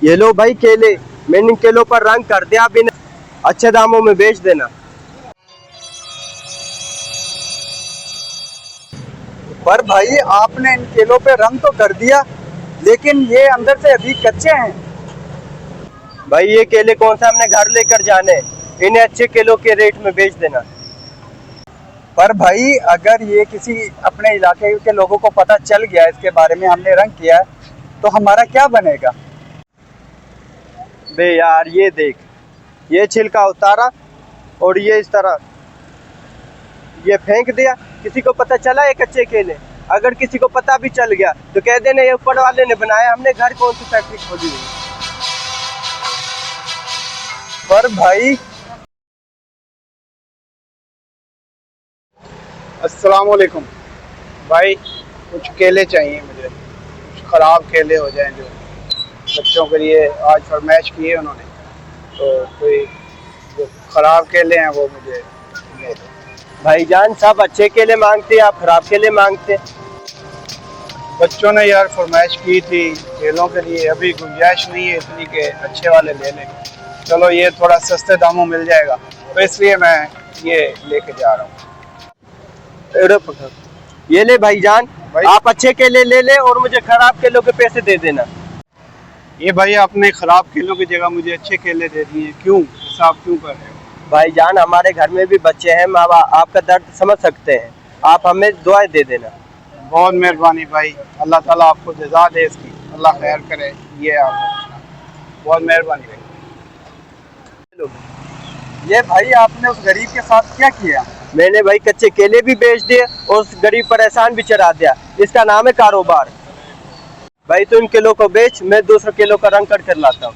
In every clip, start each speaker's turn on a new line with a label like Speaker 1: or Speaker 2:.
Speaker 1: ये लो भाई केले, मैंने इन केलों पर रंग कर दिया, आप इन्हें अच्छे दामों में बेच देना।
Speaker 2: पर भाई आपने इन केलों पे रंग तो कर दिया, लेकिन ये अंदर से अभी कच्चे हैं।
Speaker 1: भाई ये केले कौन सा हमने घर लेकर जाने, इन्हें अच्छे केलों के रेट में बेच देना।
Speaker 2: पर भाई अगर ये किसी अपने इलाके के लोगों को पता चल गया इसके बारे में हमने रंग किया है, तो हमारा क्या बनेगा?
Speaker 1: बे यार ये देख, ये छिलका उतारा और ये इस तरह ये फेंक दिया। किसी को पता चला ये कच्चे केले? अगर किसी को पता भी चल गया तो कह देना ये ऊपर वाले ने बनाया, हमने घर कौन सी फैक्ट्री खोली है।
Speaker 2: पर भाई
Speaker 3: अस्सलाम वालेकुम भाई, कुछ केले चाहिए मुझे, कुछ ख़राब केले हो जाएं जो बच्चों के लिए आज फरमाइश की है उन्होंने, तो कोई जो ख़राब केले हैं वो मुझे दे दो।
Speaker 1: भाईजान सब अच्छे केले मांगते हैं, आप खराब केले मांगते हैं।
Speaker 3: बच्चों ने यार फरमाइश की थी केलों के लिए, अभी गुंजाइश नहीं है इतनी कि अच्छे वाले ले लें। चलो ये थोड़ा सस्ते दामों मिल जाएगा, तो इसलिए मैं ये लेके जा रहा हूँ।
Speaker 1: ये ले भाईजान
Speaker 3: भाई,
Speaker 1: आप अच्छे केले ले ले और मुझे खराब केलों के पैसे दे देना।
Speaker 3: ये भाई आपने ख़राब केलों की जगह मुझे अच्छे केले दे दिए, क्यों हिसाब क्यों कर रहे हो?
Speaker 1: भाईजान हमारे घर में भी बच्चे हैं, माँ बाप आपका दर्द समझ सकते हैं, आप हमें दुआएं दे देना।
Speaker 3: बहुत मेहरबानी भाई, अल्लाह ताला आपको जज़ा दे इसकी, अल्लाह खैर करे। ये आप बहुत मेहरबानी भाई।
Speaker 2: ये भाई आपने उस गरीब के साथ क्या किया?
Speaker 1: मैंने भाई कच्चे केले भी बेच दिए और उस गरीब पर एहसान भी चढ़ा दिया, इसका नाम है कारोबार। भाई तू इन केलों को बेच, मैं दूसरे केलों का रंग कर लाता हूँ।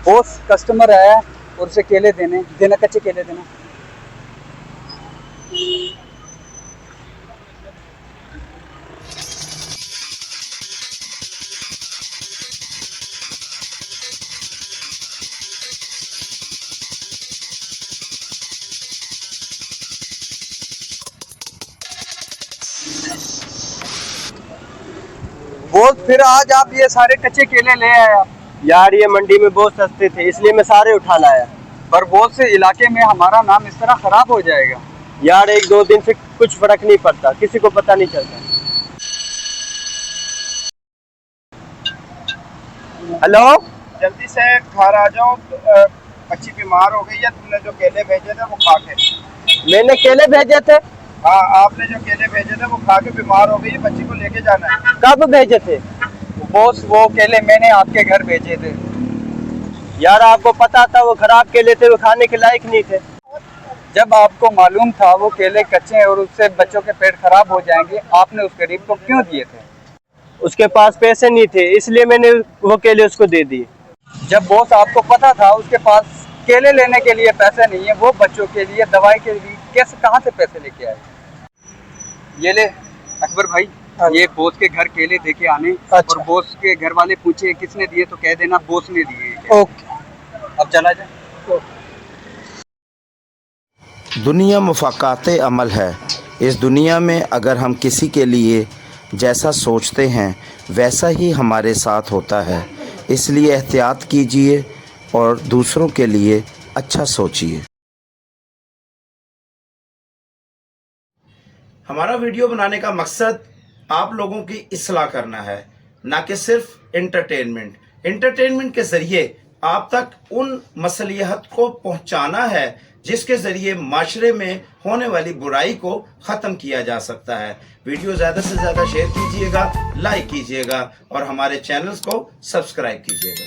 Speaker 2: बॉस कस्टमर आया और उसे केले देना कच्चे केले देना। बॉस फिर आज आप ये सारे कच्चे केले ले आए?
Speaker 1: यार ये मंडी में बहुत सस्ते थे इसलिए मैं सारे उठा लाया।
Speaker 2: पर बॉस से इलाके में हमारा नाम इस तरह खराब हो जाएगा।
Speaker 1: यार एक दो दिन से कुछ फर्क नहीं पड़ता, किसी को पता नहीं चलता। हेलो,
Speaker 3: जल्दी से घर आ जाओ, बच्ची बीमार हो गई है, तुमने जो केले भेजे थे वो खा के।
Speaker 1: मैंने केले भेजे थे?
Speaker 3: हाँ, आपने जो केले भेजे थे वो खा के बीमार हो गई है, बच्ची को लेके जाना है।
Speaker 1: कब भेजे थे?
Speaker 2: बॉस वो केले मैंने आपके घर भेजे थे।
Speaker 1: यार आपको पता था वो खराब केले थे, वो खाने के लायक नहीं थे।
Speaker 2: जब आपको मालूम था वो केले कच्चे हैं और उससे बच्चों के पेट खराब हो जाएंगे, आपने उस गरीब को क्यों दिए थे?
Speaker 1: उसके पास पैसे नहीं थे इसलिए मैंने वो केले उसको दे दिए।
Speaker 2: जब बॉस आपको पता था उसके पास केले लेने के लिए पैसे नहीं है, वो बच्चों के लिए दवाई के लिए कैसे कहाँ से पैसे लेके आए? ये ले अकबर भाई, ये बॉस के घर केले देके आने।
Speaker 1: अच्छा।
Speaker 2: और बॉस के घर वाले पूछे किसने दिए तो कह देना बॉस ने दिए।
Speaker 1: ओके,
Speaker 2: अब चला जाए।
Speaker 4: दुनिया मुफ़ाक़ात अमल है। इस दुनिया में अगर हम किसी के लिए जैसा सोचते हैं वैसा ही हमारे साथ होता है, इसलिए एहतियात कीजिए और दूसरों के लिए अच्छा सोचिए। हमारा वीडियो बनाने का मकसद आप लोगों की इस्लाह करना है, ना कि सिर्फ एंटरटेनमेंट के ज़रिए आप तक उन मसलियत को पहुंचाना है जिसके ज़रिए माशरे में होने वाली बुराई को ख़त्म किया जा सकता है। वीडियो ज़्यादा से ज़्यादा शेयर कीजिएगा, लाइक कीजिएगा और हमारे चैनल्स को सब्सक्राइब कीजिएगा।